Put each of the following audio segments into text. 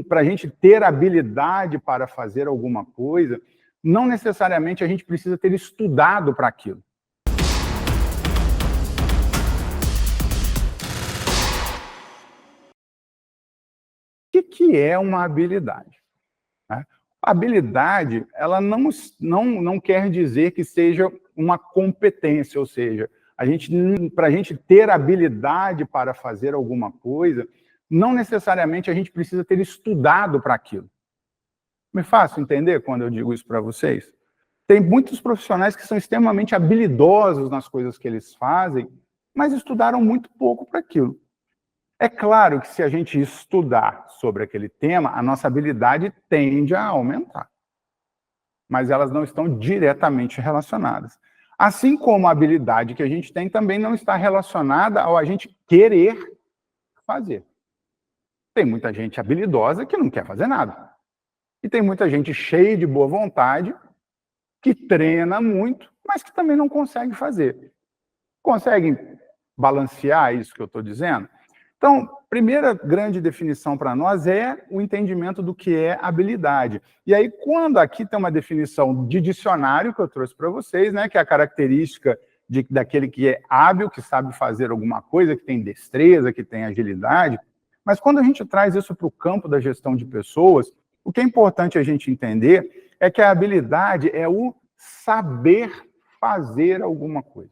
para a gente ter habilidade para fazer alguma coisa, não necessariamente a gente precisa ter estudado para aquilo. O que é uma habilidade? Né? A habilidade, ela não quer dizer que seja uma competência, ou seja, para a gente ter habilidade para fazer alguma coisa, não necessariamente a gente precisa ter estudado para aquilo. Me faço entender quando eu digo isso para vocês? Tem muitos profissionais que são extremamente habilidosos nas coisas que eles fazem, mas estudaram muito pouco para aquilo. É claro que se a gente estudar sobre aquele tema, a nossa habilidade tende a aumentar. Mas elas não estão diretamente relacionadas. Assim como a habilidade que a gente tem também não está relacionada ao a gente querer fazer. Tem muita gente habilidosa que não quer fazer nada. E tem muita gente cheia de boa vontade, que treina muito, mas que também não consegue fazer. Conseguem balancear isso que eu estou dizendo? Então, primeira grande definição para nós é o entendimento do que é habilidade. E aí, quando aqui tem uma definição de dicionário que eu trouxe para vocês, né, que é a característica daquele que é hábil, que sabe fazer alguma coisa, que tem destreza, que tem agilidade, mas quando a gente traz isso para o campo da gestão de pessoas, o que é importante a gente entender é que a habilidade é o saber fazer alguma coisa.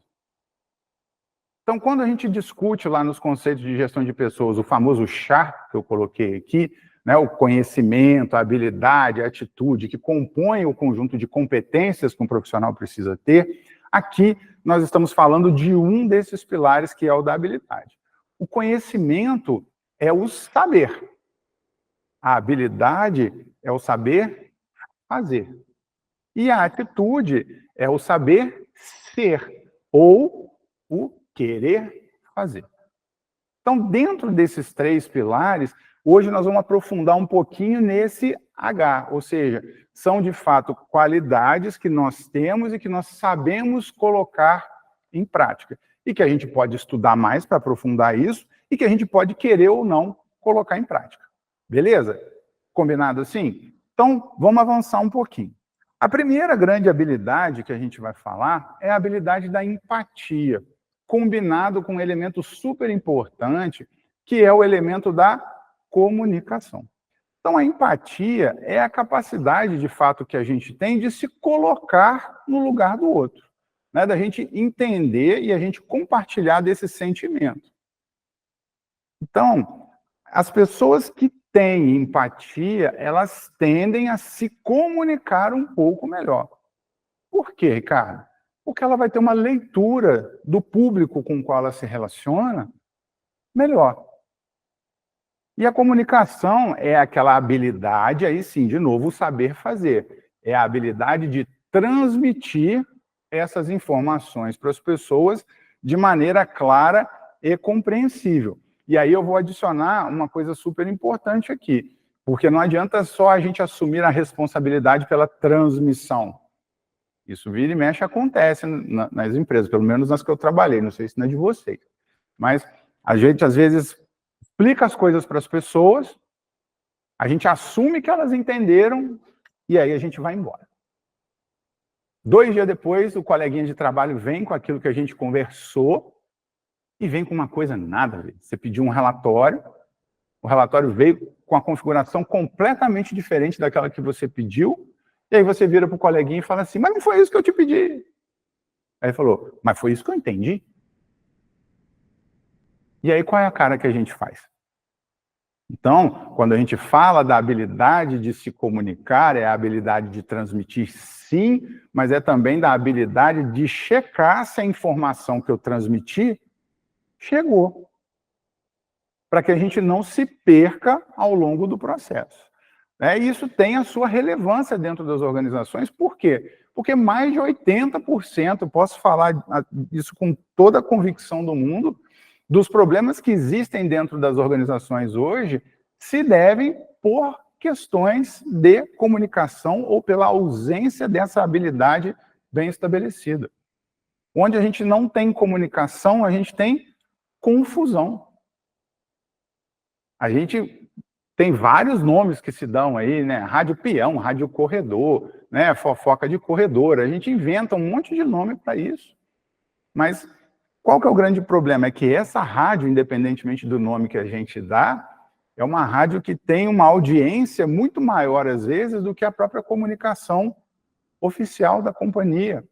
Então, quando a gente discute lá nos conceitos de gestão de pessoas, o famoso SHARP que eu coloquei aqui, né, o conhecimento, a habilidade, a atitude, que compõem o conjunto de competências que um profissional precisa ter, aqui nós estamos falando de um desses pilares, que é o da habilidade. O conhecimento é o saber. A habilidade é o saber fazer. E a atitude é o saber ser, ou o querer fazer. Então, dentro desses três pilares, hoje nós vamos aprofundar um pouquinho nesse H, ou seja, são de fato qualidades que nós temos e que nós sabemos colocar em prática. E que a gente pode estudar mais para aprofundar isso, e que a gente pode querer ou não colocar em prática. Beleza? Combinado assim? Então, vamos avançar um pouquinho. A primeira grande habilidade que a gente vai falar é a habilidade da empatia, combinado com um elemento super importante, que é o elemento da comunicação. Então, a empatia é a capacidade, de fato, que a gente tem de se colocar no lugar do outro, né? Da gente entender e a gente compartilhar desse sentimento. Então, as pessoas que têm empatia, elas tendem a se comunicar um pouco melhor. Por quê, Ricardo? Porque ela vai ter uma leitura do público com o qual ela se relaciona melhor. E a comunicação é aquela habilidade, aí sim, de novo, o saber fazer. É a habilidade de transmitir essas informações para as pessoas de maneira clara e compreensível. E aí eu vou adicionar uma coisa super importante aqui, porque não adianta só a gente assumir a responsabilidade pela transmissão. Isso vira e mexe acontece nas empresas, pelo menos nas que eu trabalhei, não sei se não é de vocês. Mas a gente, às vezes, explica as coisas para as pessoas, a gente assume que elas entenderam, e aí a gente vai embora. 2 dias depois, o coleguinha de trabalho vem com aquilo que a gente conversou, e vem com uma coisa nada a ver. Você pediu um relatório, o relatório veio com a configuração completamente diferente daquela que você pediu, e aí você vira para o coleguinha e fala assim, mas não foi isso que eu te pedi. Aí ele falou, mas foi isso que eu entendi. E aí qual é a cara que a gente faz? Então, quando a gente fala da habilidade de se comunicar, é a habilidade de transmitir, sim, mas é também da habilidade de checar se a informação que eu transmiti chegou. Para que a gente não se perca ao longo do processo. Isso tem a sua relevância dentro das organizações, por quê? Porque mais de 80%, posso falar isso com toda a convicção do mundo, dos problemas que existem dentro das organizações hoje, se devem por questões de comunicação ou pela ausência dessa habilidade bem estabelecida. Onde a gente não tem comunicação, a gente tem confusão. A gente tem vários nomes que se dão aí, né? Rádio peão, rádio corredor, né? Fofoca de corredor. A gente inventa um monte de nome para isso. Mas qual que é o grande problema? É que essa rádio, independentemente do nome que a gente dá, é uma rádio que tem uma audiência muito maior, às vezes, do que a própria comunicação oficial da companhia,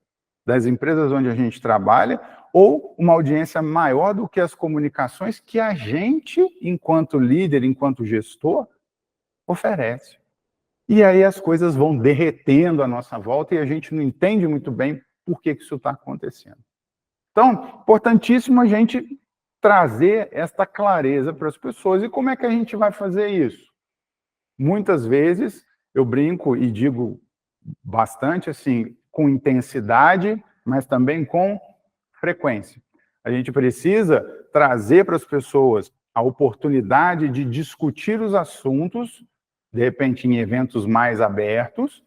das empresas onde a gente trabalha, ou uma audiência maior do que as comunicações que a gente, enquanto líder, enquanto gestor, oferece. E aí as coisas vão derretendo à nossa volta e a gente não entende muito bem por que isso está acontecendo. Então, importantíssimo a gente trazer esta clareza para as pessoas. E como é que a gente vai fazer isso? Muitas vezes, eu brinco e digo bastante assim, com intensidade, mas também com frequência. A gente precisa trazer para as pessoas a oportunidade de discutir os assuntos, de repente em eventos mais abertos,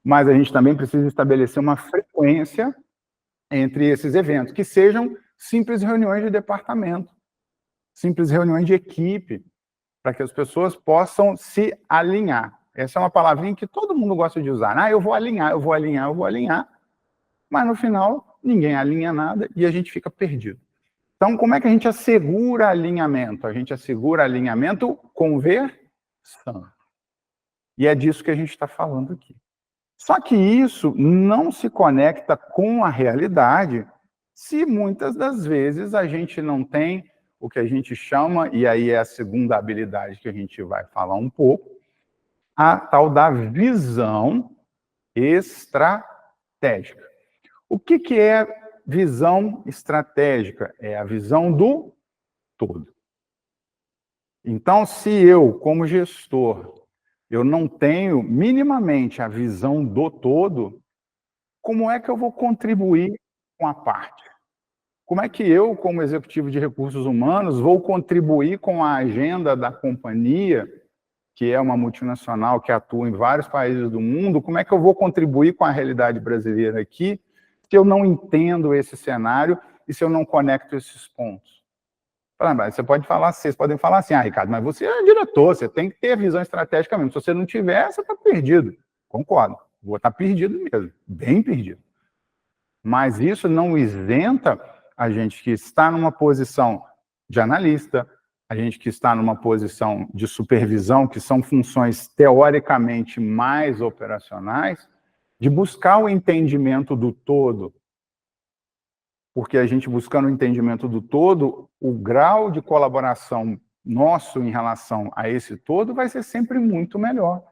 mas a gente também precisa estabelecer uma frequência entre esses eventos, que sejam simples reuniões de departamento, simples reuniões de equipe, para que as pessoas possam se alinhar. Essa é uma palavrinha que todo mundo gosta de usar. Ah, eu vou alinhar, eu vou alinhar, eu vou alinhar. Mas no final, ninguém alinha nada e a gente fica perdido. Então, como é que a gente assegura alinhamento? A gente assegura alinhamento conversando. E é disso que a gente está falando aqui. Só que isso não se conecta com a realidade se muitas das vezes a gente não tem o que a gente chama, e aí é a segunda habilidade que a gente vai falar um pouco, a tal da visão estratégica. O que é visão estratégica? É a visão do todo. Então, se eu, como gestor, eu não tenho minimamente a visão do todo, como é que eu vou contribuir com a parte? Como é que eu, como executivo de recursos humanos, vou contribuir com a agenda da companhia, que é uma multinacional que atua em vários países do mundo? Como é que eu vou contribuir com a realidade brasileira aqui, se eu não entendo esse cenário e se eu não conecto esses pontos? Você pode falar, vocês podem falar assim, Ricardo, mas você é diretor, você tem que ter visão estratégica mesmo. Se você não tiver, você está perdido. Concordo, vou estar perdido mesmo, bem perdido. Mas isso não isenta a gente que está numa posição de analista, a gente que está numa posição de supervisão, que são funções teoricamente mais operacionais, de buscar o entendimento do todo. Porque a gente buscando o entendimento do todo, o grau de colaboração nosso em relação a esse todo vai ser sempre muito melhor.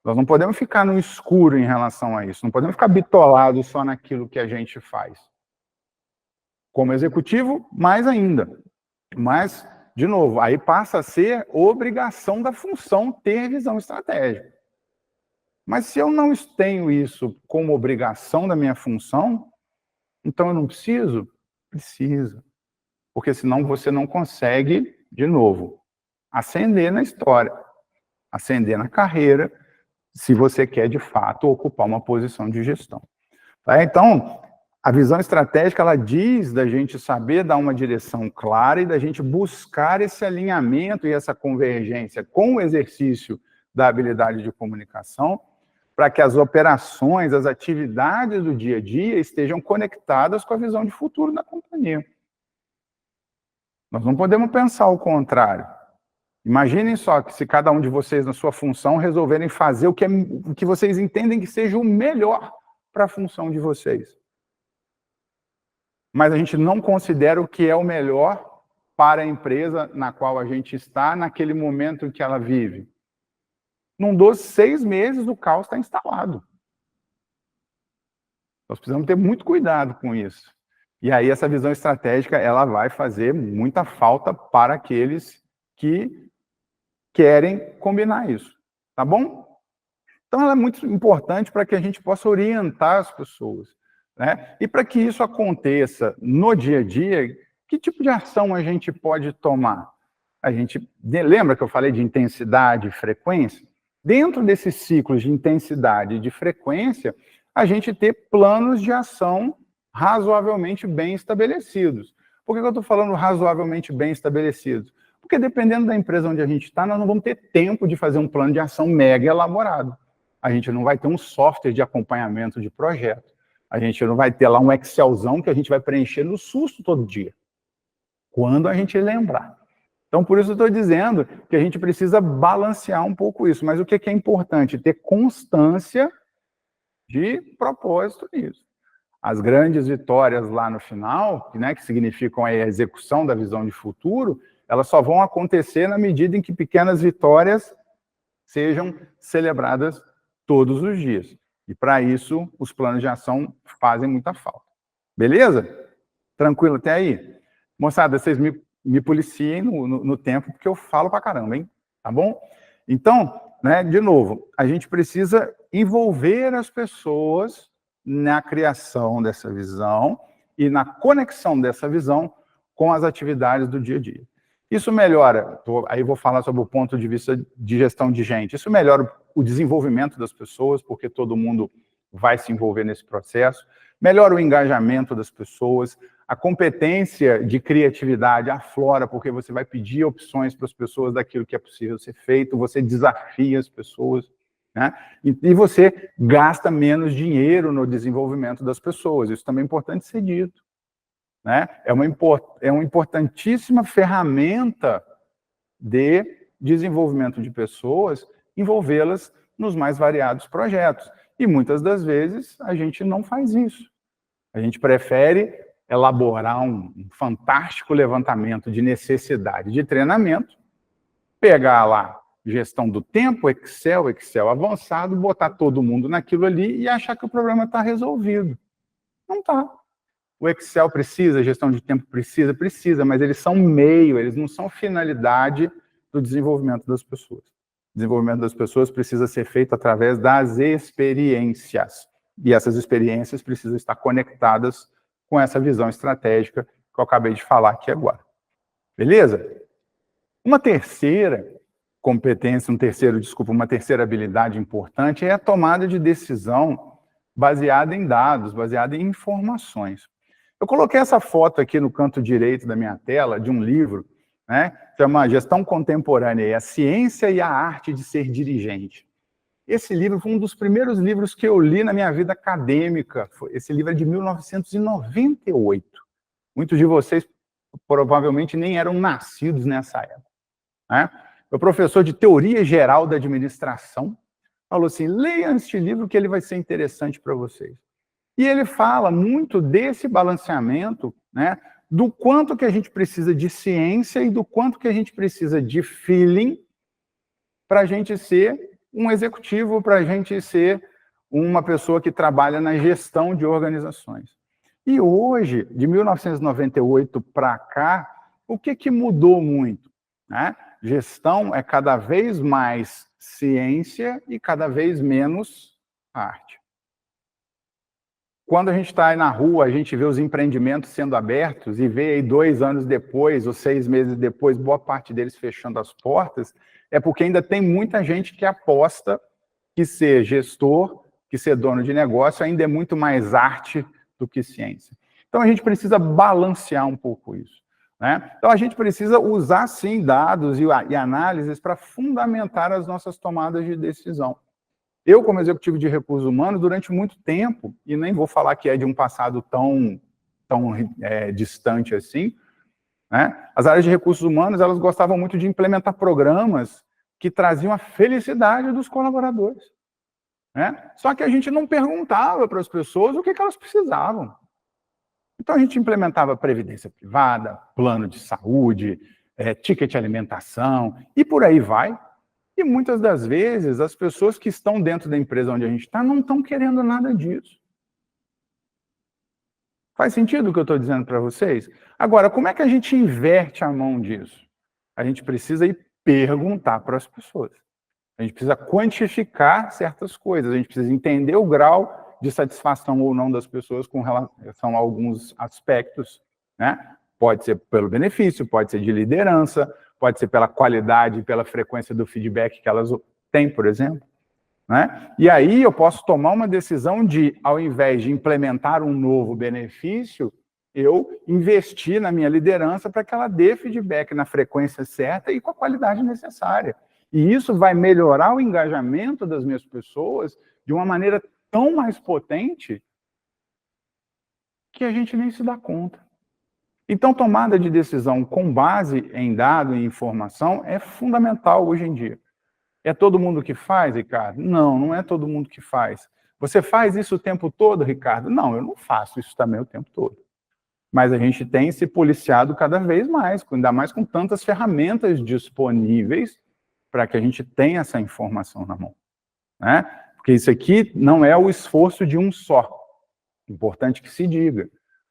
Nós não podemos ficar no escuro em relação a isso, não podemos ficar bitolados só naquilo que a gente faz. Como executivo, mais ainda. Mas, de novo, aí passa a ser obrigação da função ter visão estratégica. Mas se eu não tenho isso como obrigação da minha função, então eu não preciso? Precisa. Porque senão você não consegue, de novo, ascender na história, ascender na carreira, se você quer, de fato, ocupar uma posição de gestão. Tá? Então, a visão estratégica, ela diz da gente saber dar uma direção clara e da gente buscar esse alinhamento e essa convergência com o exercício da habilidade de comunicação, para que as operações, as atividades do dia a dia estejam conectadas com a visão de futuro da companhia. Nós não podemos pensar o contrário. Imaginem só que se cada um de vocês, na sua função, resolverem fazer o que vocês entendem que seja o melhor para a função de vocês. Mas a gente não considera o que é o melhor para a empresa na qual a gente está, naquele momento em que ela vive. Num dos 6 meses, o caos está instalado. Nós precisamos ter muito cuidado com isso. E aí essa visão estratégica, ela vai fazer muita falta para aqueles que querem combinar isso. Tá bom? Então ela é muito importante para que a gente possa orientar as pessoas. Né? E para que isso aconteça no dia a dia, que tipo de ação a gente pode tomar? A gente lembra que eu falei de intensidade e frequência? Dentro desses ciclos de intensidade e de frequência, a gente ter planos de ação razoavelmente bem estabelecidos. Por que eu estou falando razoavelmente bem estabelecidos? Porque dependendo da empresa onde a gente está, nós não vamos ter tempo de fazer um plano de ação mega elaborado. A gente não vai ter um software de acompanhamento de projeto. A gente não vai ter lá um Excelzão que a gente vai preencher no susto todo dia. Quando a gente lembrar. Então, por isso eu estou dizendo que a gente precisa balancear um pouco isso. Mas o que é importante? Ter constância de propósito nisso. As grandes vitórias lá no final, né, que significam a execução da visão de futuro, elas só vão acontecer na medida em que pequenas vitórias sejam celebradas todos os dias. E para isso, os planos de ação fazem muita falta. Beleza? Tranquilo até aí? Moçada, vocês me policiem no tempo, porque eu falo pra caramba, hein? Tá bom? Então, né, de novo, a gente precisa envolver as pessoas na criação dessa visão e na conexão dessa visão com as atividades do dia a dia. Isso melhora, aí vou falar sobre o ponto de vista de gestão de gente, isso melhora o desenvolvimento das pessoas, porque todo mundo vai se envolver nesse processo, melhora o engajamento das pessoas, a competência de criatividade aflora, porque você vai pedir opções para as pessoas daquilo que é possível ser feito, você desafia as pessoas, né? E você gasta menos dinheiro no desenvolvimento das pessoas, isso também é importante ser dito. Né? É uma importantíssima ferramenta de desenvolvimento de pessoas, envolvê-las nos mais variados projetos. E muitas das vezes a gente não faz isso. A gente prefere elaborar um fantástico levantamento de necessidade de treinamento, pegar lá gestão do tempo, Excel avançado, botar todo mundo naquilo ali e achar que o problema está resolvido. Não está. O Excel precisa, a gestão de tempo precisa, mas eles são meio, eles não são finalidade do desenvolvimento das pessoas. O desenvolvimento das pessoas precisa ser feito através das experiências. E essas experiências precisam estar conectadas com essa visão estratégica que eu acabei de falar aqui agora. Beleza? Uma terceira competência, uma terceira habilidade importante é a tomada de decisão baseada em dados, baseada em informações. Eu coloquei essa foto aqui no canto direito da minha tela, de um livro, né, chama Gestão Contemporânea, a Ciência e a Arte de Ser Dirigente. Esse livro foi um dos primeiros livros que eu li na minha vida acadêmica. Esse livro é de 1998. Muitos de vocês provavelmente nem eram nascidos nessa época. Né? O professor de Teoria Geral da Administração falou assim, leia este livro que ele vai ser interessante para vocês. E ele fala muito desse balanceamento, né, do quanto que a gente precisa de ciência e do quanto que a gente precisa de feeling para a gente ser um executivo, para a gente ser uma pessoa que trabalha na gestão de organizações. E hoje, de 1998 para cá, o que mudou muito? Né? Gestão é cada vez mais ciência e cada vez menos arte. Quando a gente está aí na rua, a gente vê os empreendimentos sendo abertos e vê aí 2 anos depois ou 6 meses depois, boa parte deles fechando as portas, é porque ainda tem muita gente que aposta que ser gestor, que ser dono de negócio ainda é muito mais arte do que ciência. Então a gente precisa balancear um pouco isso. Né? Então a gente precisa usar sim dados e análises para fundamentar as nossas tomadas de decisão. Eu, como executivo de recursos humanos, durante muito tempo, e nem vou falar que é de um passado tão distante assim, né? As áreas de recursos humanos, elas gostavam muito de implementar programas que traziam a felicidade dos colaboradores. Né? Só que a gente não perguntava para as pessoas o que elas precisavam. Então a gente implementava previdência privada, plano de saúde, ticket alimentação, e por aí vai. E muitas das vezes, as pessoas que estão dentro da empresa onde a gente está não estão querendo nada disso. Faz sentido o que eu estou dizendo para vocês? Agora, como é que a gente inverte a mão disso? A gente precisa ir perguntar para as pessoas. A gente precisa quantificar certas coisas, a gente precisa entender o grau de satisfação ou não das pessoas com relação a alguns aspectos, né? Pode ser pelo benefício, pode ser de liderança, pode ser pela qualidade e pela frequência do feedback que elas têm, por exemplo. Né? E aí eu posso tomar uma decisão de, ao invés de implementar um novo benefício, eu investir na minha liderança para que ela dê feedback na frequência certa e com a qualidade necessária. E isso vai melhorar o engajamento das minhas pessoas de uma maneira tão mais potente que a gente nem se dá conta. Então, tomada de decisão com base em dado e informação é fundamental hoje em dia. É todo mundo que faz, Ricardo? Não, não é todo mundo que faz. Você faz isso o tempo todo, Ricardo? Não, eu não faço isso também o tempo todo. Mas a gente tem se policiado cada vez mais, ainda mais com tantas ferramentas disponíveis para que a gente tenha essa informação na mão, né? Porque isso aqui não é o esforço de um só. Importante que se diga.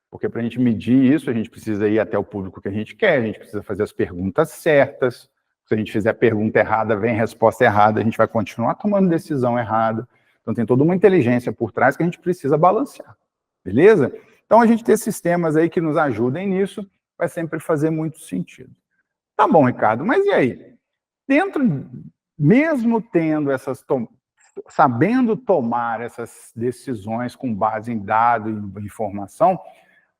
Porque para a gente medir isso, a gente precisa ir até o público que a gente quer, a gente precisa fazer as perguntas certas. Se a gente fizer a pergunta errada, vem a resposta errada, a gente vai continuar tomando decisão errada. Então tem toda uma inteligência por trás que a gente precisa balancear. Beleza? Então a gente ter sistemas aí que nos ajudem nisso vai sempre fazer muito sentido. Tá bom, Ricardo, mas e aí? Mesmo tendo sabendo tomar essas decisões com base em dado e informação,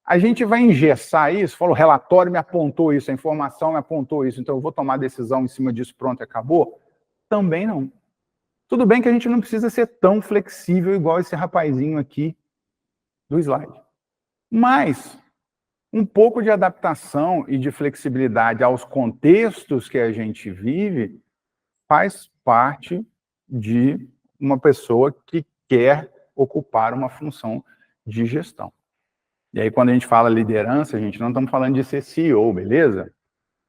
a gente vai engessar isso, falou, o relatório me apontou isso, a informação me apontou isso, então eu vou tomar decisão em cima disso, pronto, acabou? Também não. Tudo bem que a gente não precisa ser tão flexível igual esse rapazinho aqui do slide. Mas um pouco de adaptação e de flexibilidade aos contextos que a gente vive faz parte de uma pessoa que quer ocupar uma função de gestão. E aí, quando a gente fala liderança, a gente não estamos falando de ser CEO, beleza?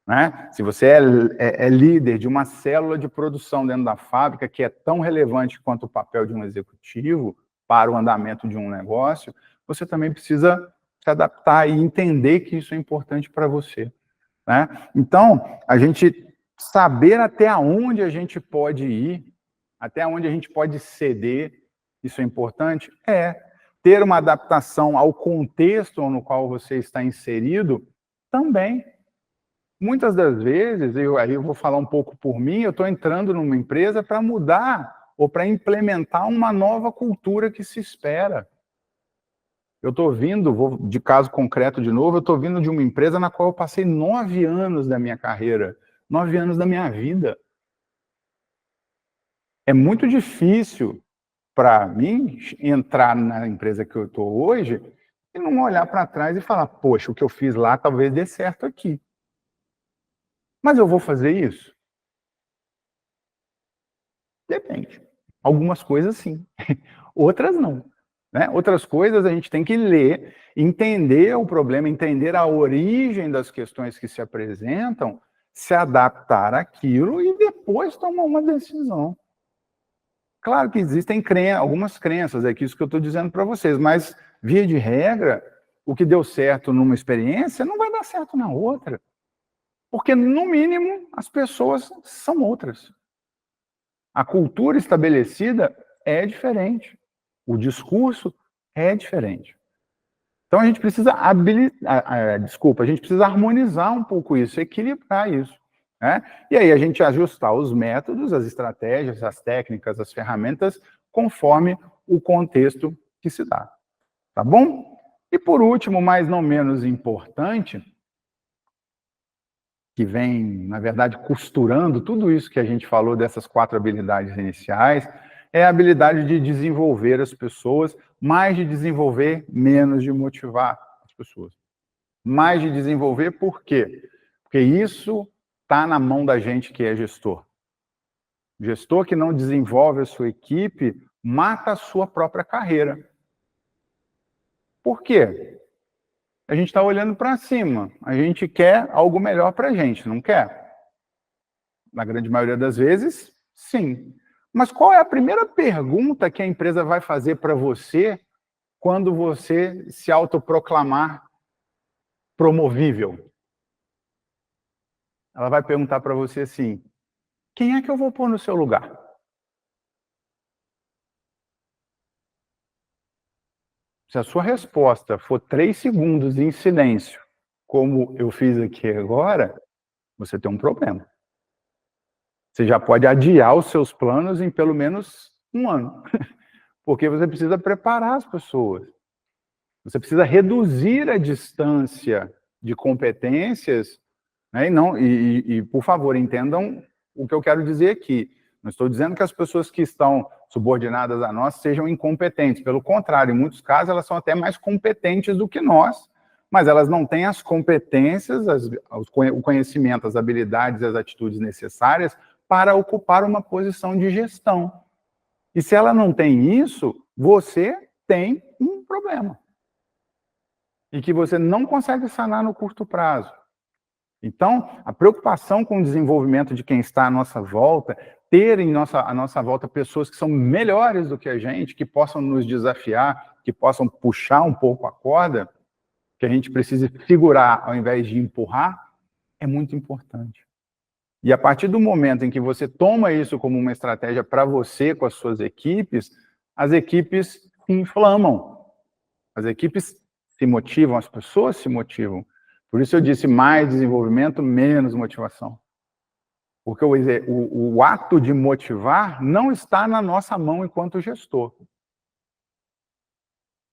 Né? Se você é líder de uma célula de produção dentro da fábrica, que é tão relevante quanto o papel de um executivo para o andamento de um negócio, você também precisa se adaptar e entender que isso é importante para você, né? Então, a gente saber até onde a gente pode ir, até onde a gente pode ceder, isso é importante? Ter uma adaptação ao contexto no qual você está inserido, também. Muitas das vezes, aí eu vou falar um pouco por mim, eu estou entrando numa empresa para mudar ou para implementar uma nova cultura que se espera. Eu estou vindo, vou de caso concreto de novo, eu estou vindo de uma empresa na qual eu passei 9 anos da minha carreira, 9 anos da minha vida. É muito difícil para mim entrar na empresa que eu estou hoje e não olhar para trás e falar, poxa, o que eu fiz lá talvez dê certo aqui. Mas eu vou fazer isso? Depende. Algumas coisas sim, outras não. Né? Outras coisas a gente tem que ler, entender o problema, entender a origem das questões que se apresentam, se adaptar àquilo e depois tomar uma decisão. Claro que existem algumas crenças, é isso que eu estou dizendo para vocês, mas, via de regra, o que deu certo numa experiência não vai dar certo na outra. Porque, no mínimo, as pessoas são outras. A cultura estabelecida é diferente. O discurso é diferente. Então, a gente precisa a gente precisa harmonizar um pouco isso, equilibrar isso. Né? E aí a gente ajustar os métodos, as estratégias, as técnicas, as ferramentas, conforme o contexto que se dá. Tá bom? E por último, mas não menos importante, que vem, na verdade, costurando tudo isso que a gente falou dessas 4 habilidades iniciais, é a habilidade de desenvolver as pessoas, mais de desenvolver, menos de motivar as pessoas. Mais de desenvolver, por quê? Porque isso está na mão da gente que é gestor. Gestor que não desenvolve a sua equipe, mata a sua própria carreira. Por quê? A gente está olhando para cima, a gente quer algo melhor para a gente, não quer? Na grande maioria das vezes, sim. Mas qual é a primeira pergunta que a empresa vai fazer para você quando você se autoproclamar promovível? Ela vai perguntar para você assim, quem é que eu vou pôr no seu lugar? Se a sua resposta for 3 segundos em silêncio, como eu fiz aqui agora, você tem um problema. Você já pode adiar os seus planos em pelo menos 1 ano. Porque você precisa preparar as pessoas. Você precisa reduzir a distância de competências, né? E, por favor, entendam o que eu quero dizer aqui. Não estou dizendo que as pessoas que estão subordinadas a nós sejam incompetentes. Pelo contrário, em muitos casos, elas são até mais competentes do que nós, mas elas não têm as competências, o conhecimento, as habilidades e as atitudes necessárias para ocupar uma posição de gestão. E se ela não tem isso, você tem um problema. E que você não consegue sanar no curto prazo. Então, a preocupação com o desenvolvimento de quem está à nossa volta, ter à nossa volta pessoas que são melhores do que a gente, que possam nos desafiar, que possam puxar um pouco a corda, que a gente precise segurar ao invés de empurrar, é muito importante. E a partir do momento em que você toma isso como uma estratégia para você, com as suas equipes, as equipes se inflamam. As equipes se motivam, as pessoas se motivam. Por isso eu disse mais desenvolvimento, menos motivação. Porque o ato de motivar não está na nossa mão enquanto gestor.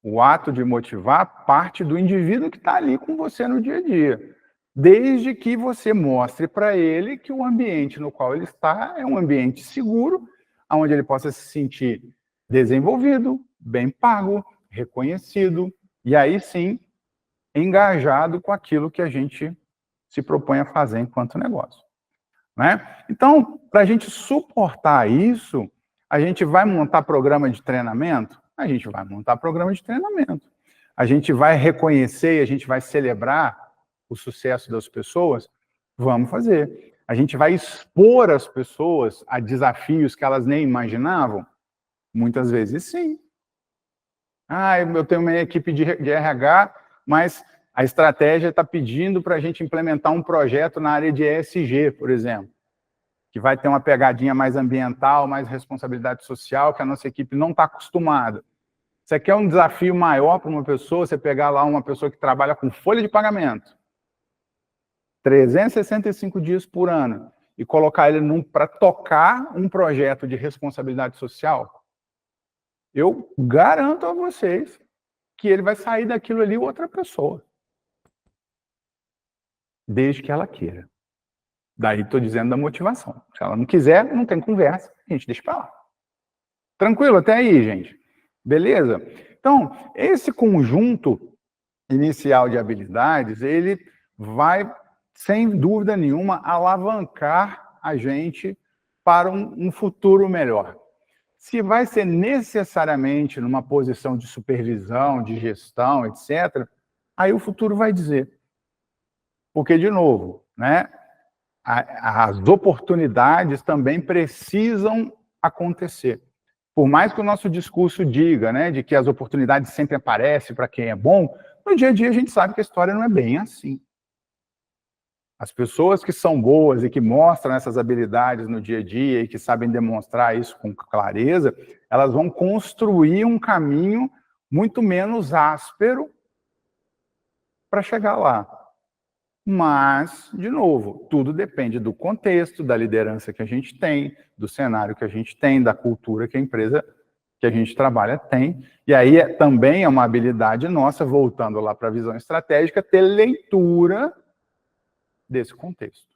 O ato de motivar parte do indivíduo que está ali com você no dia a dia. Desde que você mostre para ele que o ambiente no qual ele está é um ambiente seguro, onde ele possa se sentir desenvolvido, bem pago, reconhecido, e aí sim, engajado com aquilo que a gente se propõe a fazer enquanto negócio. Né? Então, para a gente suportar isso, a gente vai montar programa de treinamento? A gente vai montar programa de treinamento. A gente vai reconhecer e a gente vai celebrar o sucesso das pessoas? Vamos fazer. A gente vai expor as pessoas a desafios que elas nem imaginavam? Muitas vezes sim. Eu tenho uma equipe de RH, mas a estratégia está pedindo para a gente implementar um projeto na área de ESG, por exemplo, que vai ter uma pegadinha mais ambiental, mais responsabilidade social, que a nossa equipe não está acostumada. Você quer um desafio maior para uma pessoa, você pegar lá uma pessoa que trabalha com folha de pagamento, 365 dias por ano, e colocar ele para tocar um projeto de responsabilidade social, eu garanto a vocês que ele vai sair daquilo ali outra pessoa. Desde que ela queira. Daí estou dizendo da motivação. Se ela não quiser, não tem conversa, a gente deixa para lá. Tranquilo até aí, gente? Beleza? Então, esse conjunto inicial de habilidades, ele vai, sem dúvida nenhuma, alavancar a gente para um futuro melhor. Se vai ser necessariamente numa posição de supervisão, de gestão, etc., aí o futuro vai dizer. Porque, de novo, né, as oportunidades também precisam acontecer. Por mais que o nosso discurso diga, né, de que as oportunidades sempre aparecem para quem é bom, no dia a dia a gente sabe que a história não é bem assim. As pessoas que são boas e que mostram essas habilidades no dia a dia e que sabem demonstrar isso com clareza, elas vão construir um caminho muito menos áspero para chegar lá. Mas, de novo, tudo depende do contexto, da liderança que a gente tem, do cenário que a gente tem, da cultura que a empresa que a gente trabalha tem. E aí também é uma habilidade nossa, voltando lá para a visão estratégica, ter leitura desse contexto.